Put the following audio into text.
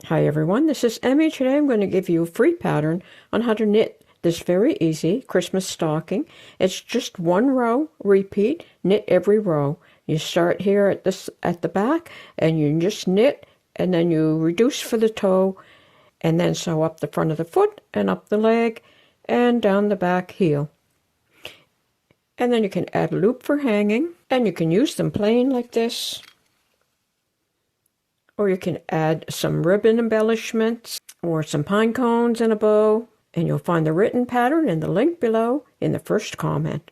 Hi everyone, this is Emmy. Today I'm going to give you a free pattern on how to knit this very easy Christmas stocking. It's just one row, repeat, knit every row. You start here at the back and you just knit and then you reduce for the toe and then sew up the front of the foot and up the leg and down the back heel. And then you can add a loop for hanging and you can use them plain like this. Or you can add some ribbon embellishments or some pine cones and a bow. And you'll find the written pattern in the link below in the first comment.